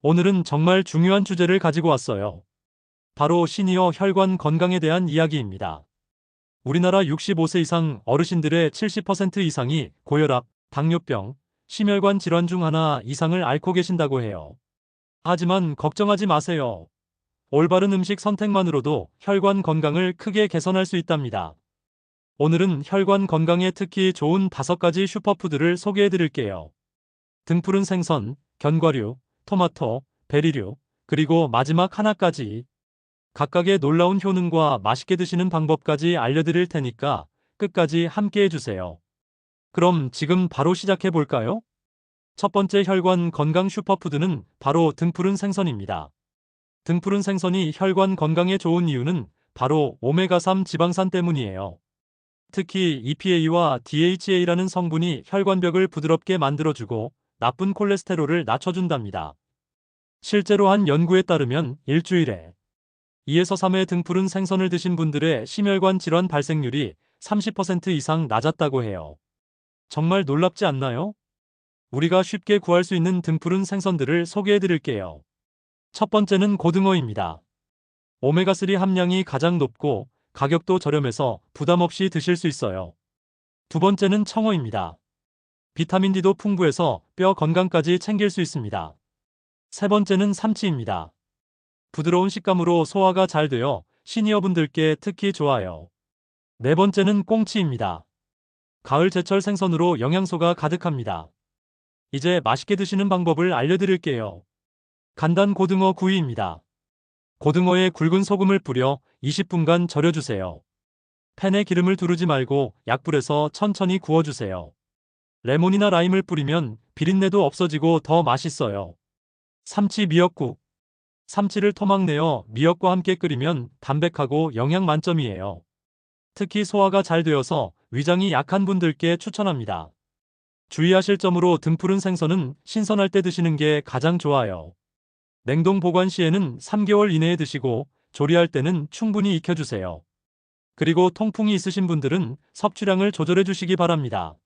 오늘은 정말 중요한 주제를 가지고 왔어요. 바로 시니어 혈관 건강에 대한 이야기입니다. 우리나라 65세 이상 어르신들의 70% 이상이 고혈압, 당뇨병, 심혈관 질환 중 하나 이상을 앓고 계신다고 해요. 하지만 걱정하지 마세요. 올바른 음식 선택만으로도 혈관 건강을 크게 개선할 수 있답니다. 오늘은 혈관 건강에 특히 좋은 5가지 슈퍼푸드를 소개해 드릴게요. 등푸른 생선, 견과류, 토마토, 베리류, 그리고 마지막 하나까지 각각의 놀라운 효능과 맛있게 드시는 방법까지 알려드릴 테니까 끝까지 함께 해주세요. 그럼 지금 바로 시작해 볼까요? 첫 번째 혈관 건강 슈퍼푸드는 바로 등푸른 생선입니다. 등푸른 생선이 혈관 건강에 좋은 이유는 바로 오메가3 지방산 때문이에요. 특히 EPA와 DHA라는 성분이 혈관벽을 부드럽게 만들어주고 나쁜 콜레스테롤을 낮춰준답니다. 실제로 한 연구에 따르면 일주일에 2에서 3회 등푸른 생선을 드신 분들의 심혈관 질환 발생률이 30% 이상 낮았다고 해요. 정말 놀랍지 않나요? 우리가 쉽게 구할 수 있는 등푸른 생선들을 소개해 드릴게요. 첫 번째는 고등어입니다. 오메가3 함량이 가장 높고 가격도 저렴해서 부담 없이 드실 수 있어요. 두 번째는 청어입니다. 비타민 D도 풍부해서 뼈 건강까지 챙길 수 있습니다. 세 번째는 삼치입니다. 부드러운 식감으로 소화가 잘 되어 시니어분들께 특히 좋아요. 네 번째는 꽁치입니다. 가을 제철 생선으로 영양소가 가득합니다. 이제 맛있게 드시는 방법을 알려드릴게요. 간단 고등어 구이입니다. 고등어에 굵은 소금을 뿌려 20분간 절여주세요. 팬에 기름을 두르지 말고 약불에서 천천히 구워주세요. 레몬이나 라임을 뿌리면 비린내도 없어지고 더 맛있어요. 삼치 미역국. 삼치를 토막 내어 미역과 함께 끓이면 담백하고 영양 만점이에요. 특히 소화가 잘 되어서 위장이 약한 분들께 추천합니다. 주의하실 점으로 등푸른 생선은 신선할 때 드시는 게 가장 좋아요. 냉동 보관 시에는 3개월 이내에 드시고 조리할 때는 충분히 익혀주세요. 그리고 통풍이 있으신 분들은 섭취량을 조절해 주시기 바랍니다.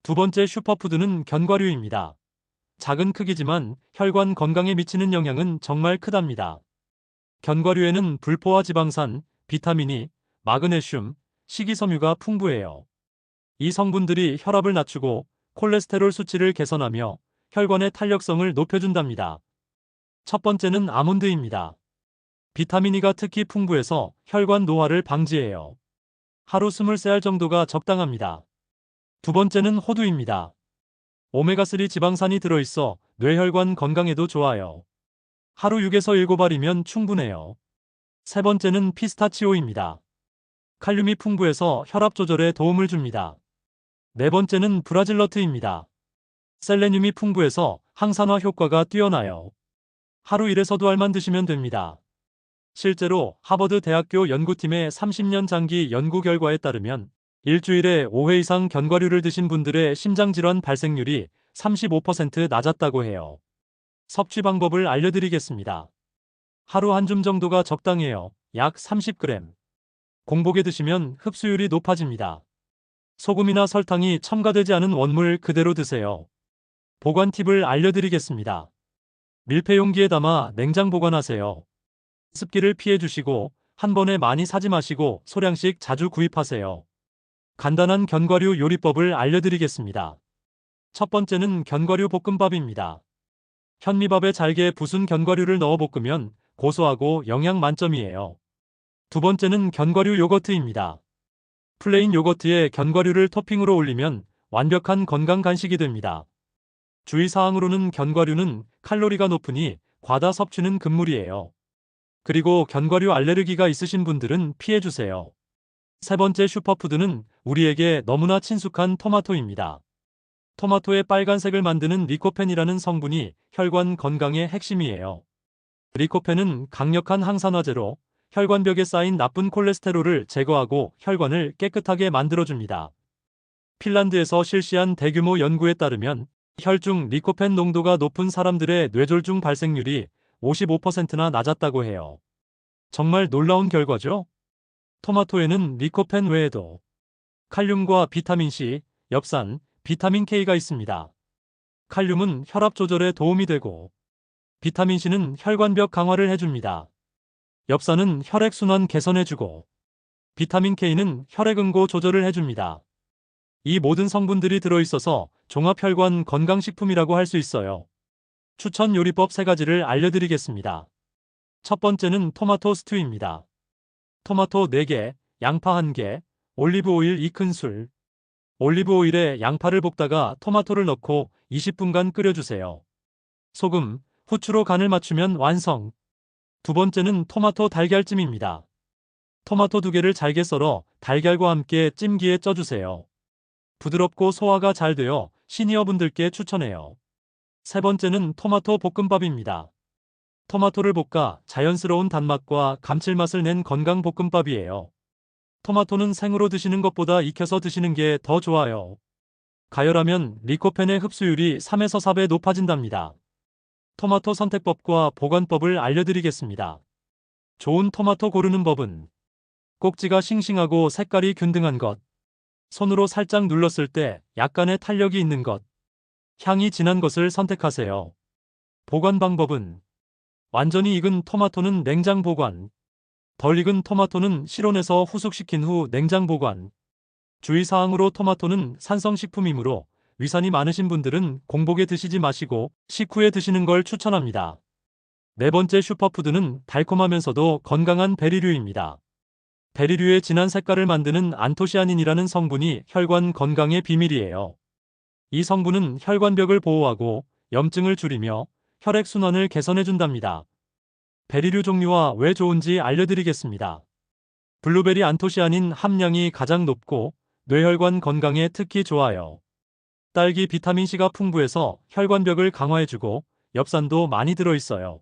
두 번째 슈퍼푸드는 견과류입니다. 작은 크기지만 혈관 건강에 미치는 영향은 정말 크답니다. 견과류에는 불포화 지방산, 비타민 E, 마그네슘, 식이섬유가 풍부해요. 이 성분들이 혈압을 낮추고 콜레스테롤 수치를 개선하며 혈관의 탄력성을 높여준답니다. 첫 번째는 아몬드입니다. 비타민 E가 특히 풍부해서 혈관 노화를 방지해요. 하루 20알 정도가 적당합니다. 두 번째는 호두입니다. 오메가3 지방산이 들어있어 뇌혈관 건강에도 좋아요. 하루 6에서 7알이면 충분해요. 세 번째는 피스타치오입니다. 칼륨이 풍부해서 혈압 조절에 도움을 줍니다. 네 번째는 브라질너트입니다. 셀레늄이 풍부해서 항산화 효과가 뛰어나요. 하루 1에서 2알만 드시면 됩니다. 실제로 하버드 대학교 연구팀의 30년 장기 연구 결과에 따르면 일주일에 5회 이상 견과류를 드신 분들의 심장질환 발생률이 35% 낮았다고 해요. 섭취 방법을 알려드리겠습니다. 하루 한 줌 정도가 적당해요. 약 30g. 공복에 드시면 흡수율이 높아집니다. 소금이나 설탕이 첨가되지 않은 원물 그대로 드세요. 보관 팁을 알려드리겠습니다. 밀폐 용기에 담아 냉장 보관하세요. 습기를 피해 주시고 한 번에 많이 사지 마시고 소량씩 자주 구입하세요. 간단한 견과류 요리법을 알려드리겠습니다. 첫 번째는 견과류 볶음밥입니다. 현미밥에 잘게 부순 견과류를 넣어 볶으면 고소하고 영양 만점이에요. 두 번째는 견과류 요거트입니다. 플레인 요거트에 견과류를 토핑으로 올리면 완벽한 건강 간식이 됩니다. 주의사항으로는 견과류는 칼로리가 높으니 과다 섭취는 금물이에요. 그리고 견과류 알레르기가 있으신 분들은 피해주세요. 세 번째 슈퍼푸드는 우리에게 너무나 친숙한 토마토입니다. 토마토의 빨간색을 만드는 리코펜이라는 성분이 혈관 건강의 핵심이에요. 리코펜은 강력한 항산화제로 혈관벽에 쌓인 나쁜 콜레스테롤을 제거하고 혈관을 깨끗하게 만들어줍니다. 핀란드에서 실시한 대규모 연구에 따르면 혈중 리코펜 농도가 높은 사람들의 뇌졸중 발생률이 55%나 낮았다고 해요. 정말 놀라운 결과죠? 토마토에는 리코펜 외에도 칼륨과 비타민C, 엽산, 비타민 K가 있습니다. 칼륨은 혈압 조절에 도움이 되고 비타민C는 혈관벽 강화를 해줍니다. 엽산은 혈액순환 개선해주고 비타민K는 혈액응고 조절을 해줍니다. 이 모든 성분들이 들어있어서 종합혈관 건강식품이라고 할 수 있어요. 추천 요리법 3가지를 알려드리겠습니다. 첫 번째는 토마토 스튜입니다. 토마토 4개, 양파 1개, 올리브 오일 2큰술. 올리브 오일에 양파를 볶다가 토마토를 넣고 20분간 끓여주세요. 소금, 후추로 간을 맞추면 완성. 두 번째는 토마토 달걀찜입니다. 토마토 2개를 잘게 썰어 달걀과 함께 찜기에 쪄주세요. 부드럽고 소화가 잘 되어 시니어분들께 추천해요. 세 번째는 토마토 볶음밥입니다. 토마토를 볶아 자연스러운 단맛과 감칠맛을 낸 건강 볶음밥이에요. 토마토는 생으로 드시는 것보다 익혀서 드시는 게 더 좋아요. 가열하면 리코펜의 흡수율이 3에서 4배 높아진답니다. 토마토 선택법과 보관법을 알려드리겠습니다. 좋은 토마토 고르는 법은 꼭지가 싱싱하고 색깔이 균등한 것, 손으로 살짝 눌렀을 때 약간의 탄력이 있는 것, 향이 진한 것을 선택하세요. 보관 방법은 완전히 익은 토마토는 냉장 보관, 덜 익은 토마토는 실온에서 후숙시킨 후 냉장 보관. 주의사항으로 토마토는 산성식품이므로 위산이 많으신 분들은 공복에 드시지 마시고 식후에 드시는 걸 추천합니다. 네 번째 슈퍼푸드는 달콤하면서도 건강한 베리류입니다. 베리류의 진한 색깔을 만드는 안토시아닌이라는 성분이 혈관 건강의 비밀이에요. 이 성분은 혈관벽을 보호하고 염증을 줄이며 혈액순환을 개선해준답니다. 베리류 종류와 왜 좋은지 알려드리겠습니다. 블루베리 안토시아닌 함량이 가장 높고 뇌혈관 건강에 특히 좋아요. 딸기 비타민C가 풍부해서 혈관벽을 강화해주고 엽산도 많이 들어있어요.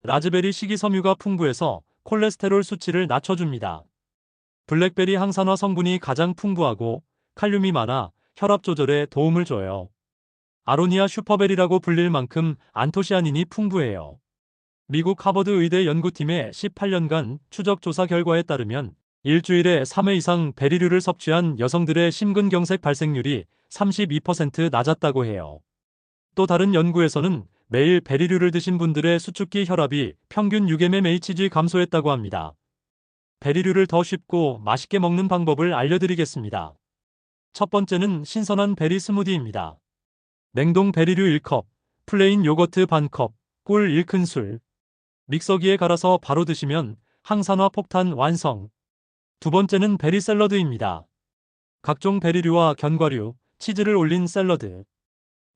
라즈베리 식이섬유가 풍부해서 콜레스테롤 수치를 낮춰줍니다. 블랙베리 항산화 성분이 가장 풍부하고 칼륨이 많아 혈압 조절에 도움을 줘요. 아로니아 슈퍼베리라고 불릴 만큼 안토시아닌이 풍부해요. 미국 하버드 의대 연구팀의 18년간 추적 조사 결과에 따르면 일주일에 3회 이상 베리류를 섭취한 여성들의 심근경색 발생률이 32% 낮았다고 해요. 또 다른 연구에서는 매일 베리류를 드신 분들의 수축기 혈압이 평균 6mmHg 감소했다고 합니다. 베리류를 더 쉽고 맛있게 먹는 방법을 알려드리겠습니다. 첫 번째는 신선한 베리 스무디입니다. 냉동 베리류 1컵, 플레인 요거트 반컵, 꿀 1큰술. 믹서기에 갈아서 바로 드시면 항산화 폭탄 완성. 두 번째는 베리 샐러드입니다. 각종 베리류와 견과류, 치즈를 올린 샐러드.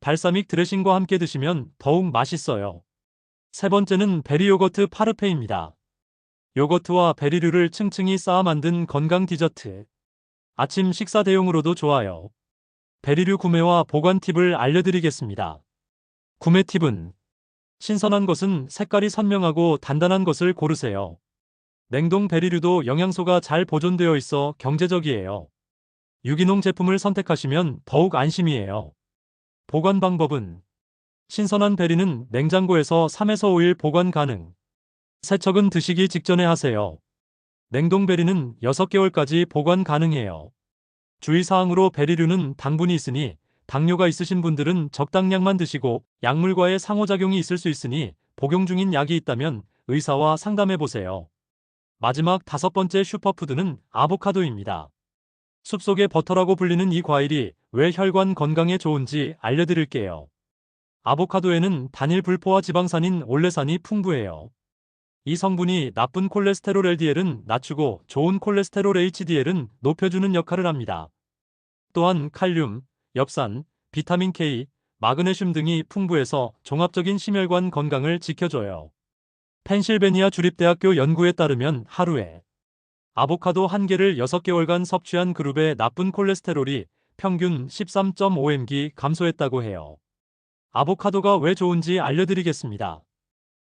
발사믹 드레싱과 함께 드시면 더욱 맛있어요. 세 번째는 베리 요거트 파르페입니다. 요거트와 베리류를 층층이 쌓아 만든 건강 디저트. 아침 식사 대용으로도 좋아요. 베리류 구매와 보관 팁을 알려드리겠습니다. 구매 팁은 신선한 것은 색깔이 선명하고 단단한 것을 고르세요. 냉동 베리류도 영양소가 잘 보존되어 있어 경제적이에요. 유기농 제품을 선택하시면 더욱 안심이에요. 보관 방법은 신선한 베리는 냉장고에서 3에서 5일 보관 가능. 세척은 드시기 직전에 하세요. 냉동 베리는 6개월까지 보관 가능해요. 주의사항으로 베리류는 당분이 있으니 당뇨가 있으신 분들은 적당량만 드시고 약물과의 상호작용이 있을 수 있으니 복용 중인 약이 있다면 의사와 상담해보세요. 마지막 5번째 슈퍼푸드는 아보카도입니다. 숲속의 버터라고 불리는 이 과일이 왜 혈관 건강에 좋은지 알려드릴게요. 아보카도에는 단일 불포화 지방산인 올레산이 풍부해요. 이 성분이 나쁜 콜레스테롤 LDL은 낮추고 좋은 콜레스테롤 HDL은 높여주는 역할을 합니다. 또한 칼륨, 엽산, 비타민 K, 마그네슘 등이 풍부해서 종합적인 심혈관 건강을 지켜줘요. 펜실베니아 주립대학교 연구에 따르면 하루에 아보카도 1개를 6개월간 섭취한 그룹의 나쁜 콜레스테롤이 평균 13.5mg 감소했다고 해요. 아보카도가 왜 좋은지 알려드리겠습니다.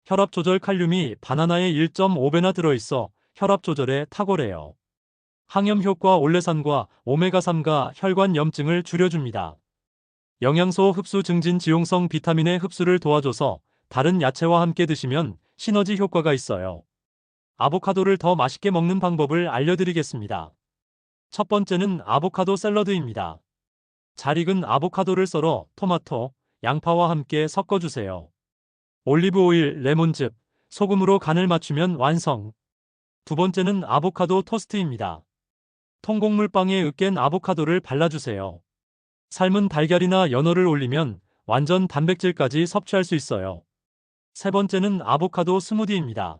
혈압 조절 칼륨이 바나나에 1.5배나 들어있어 혈압 조절에 탁월해요. 항염 효과 올레산과 오메가3가 혈관 염증을 줄여줍니다. 영양소 흡수 증진 지용성 비타민의 흡수를 도와줘서 다른 야채와 함께 드시면 시너지 효과가 있어요. 아보카도를 더 맛있게 먹는 방법을 알려드리겠습니다. 첫 번째는 아보카도 샐러드입니다. 잘 익은 아보카도를 썰어 토마토, 양파와 함께 섞어주세요. 올리브 오일, 레몬즙, 소금으로 간을 맞추면 완성. 두 번째는 아보카도 토스트입니다. 통곡물빵에 으깬 아보카도를 발라주세요. 삶은 달걀이나 연어를 올리면 완전 단백질까지 섭취할 수 있어요. 세 번째는 아보카도 스무디입니다.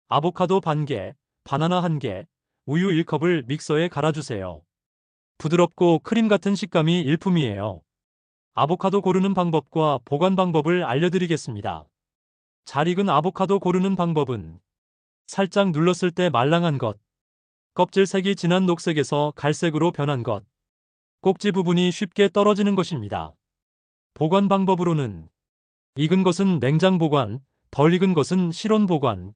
아보카도 반개, 바나나 1개, 우유 1컵을 믹서에 갈아주세요. 부드럽고 크림 같은 식감이 일품이에요. 아보카도 고르는 방법과 보관 방법을 알려드리겠습니다. 잘 익은 아보카도 고르는 방법은 살짝 눌렀을 때 말랑한 것, 껍질 색이 진한 녹색에서 갈색으로 변한 것, 꼭지 부분이 쉽게 떨어지는 것입니다. 보관 방법으로는 익은 것은 냉장 보관, 덜 익은 것은 실온 보관,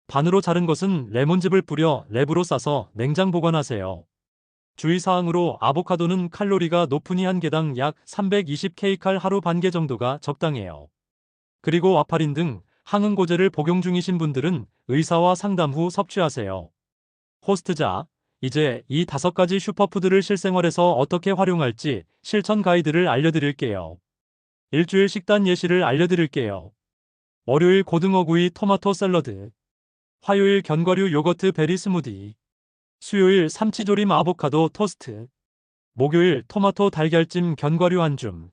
반으로 자른 것은 레몬즙을 뿌려 랩으로 싸서 냉장 보관하세요. 주의사항으로 아보카도는 칼로리가 높으니 한 개당 약 320kcal 하루 반 개 정도가 적당해요. 그리고 와파린 등 항응고제를 복용 중이신 분들은 의사와 상담 후 섭취하세요. 호스트자, 이제 이 5가지 슈퍼푸드를 실생활에서 어떻게 활용할지 실천 가이드를 알려드릴게요. 일주일 식단 예시를 알려드릴게요. 월요일 고등어구이 토마토 샐러드, 화요일 견과류 요거트 베리 스무디, 수요일 삼치조림 아보카도 토스트, 목요일 토마토 달걀찜 견과류 한 줌,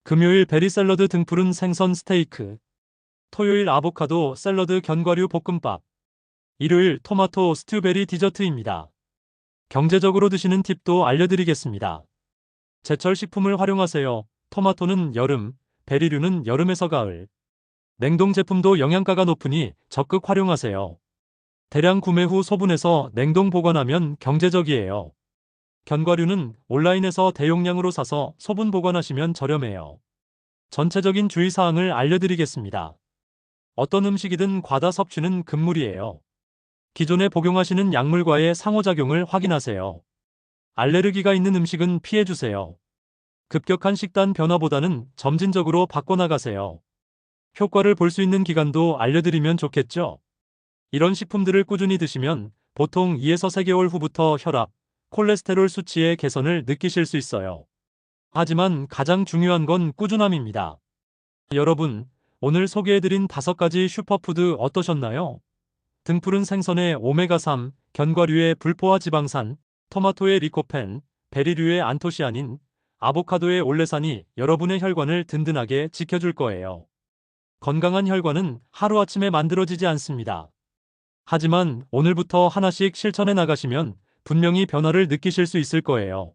금요일 베리 샐러드 등푸른 생선 스테이크, 토요일 아보카도 샐러드 견과류 볶음밥, 일요일 토마토 스튜베리 디저트입니다. 경제적으로 드시는 팁도 알려드리겠습니다. 제철 식품을 활용하세요. 토마토는 여름, 베리류는 여름에서 가을. 냉동 제품도 영양가가 높으니 적극 활용하세요. 대량 구매 후 소분해서 냉동 보관하면 경제적이에요. 견과류는 온라인에서 대용량으로 사서 소분 보관하시면 저렴해요. 전체적인 주의사항을 알려드리겠습니다. 어떤 음식이든 과다 섭취는 금물이에요. 기존에 복용하시는 약물과의 상호작용을 확인하세요. 알레르기가 있는 음식은 피해주세요. 급격한 식단 변화보다는 점진적으로 바꿔나가세요. 효과를 볼 수 있는 기간도 알려드리면 좋겠죠? 이런 식품들을 꾸준히 드시면 보통 2에서 3개월 후부터 혈압, 콜레스테롤 수치의 개선을 느끼실 수 있어요. 하지만 가장 중요한 건 꾸준함입니다. 여러분, 오늘 소개해드린 5가지 슈퍼푸드 어떠셨나요? 등푸른 생선의 오메가3, 견과류의 불포화 지방산, 토마토의 리코펜, 베리류의 안토시아닌, 아보카도의 올레산이 여러분의 혈관을 든든하게 지켜줄 거예요. 건강한 혈관은 하루아침에 만들어지지 않습니다. 하지만 오늘부터 하나씩 실천해 나가시면 분명히 변화를 느끼실 수 있을 거예요.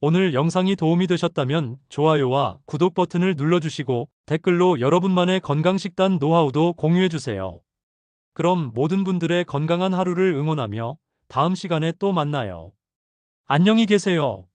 오늘 영상이 도움이 되셨다면 좋아요와 구독 버튼을 눌러주시고 댓글로 여러분만의 건강식단 노하우도 공유해주세요. 그럼 모든 분들의 건강한 하루를 응원하며 다음 시간에 또 만나요. 안녕히 계세요.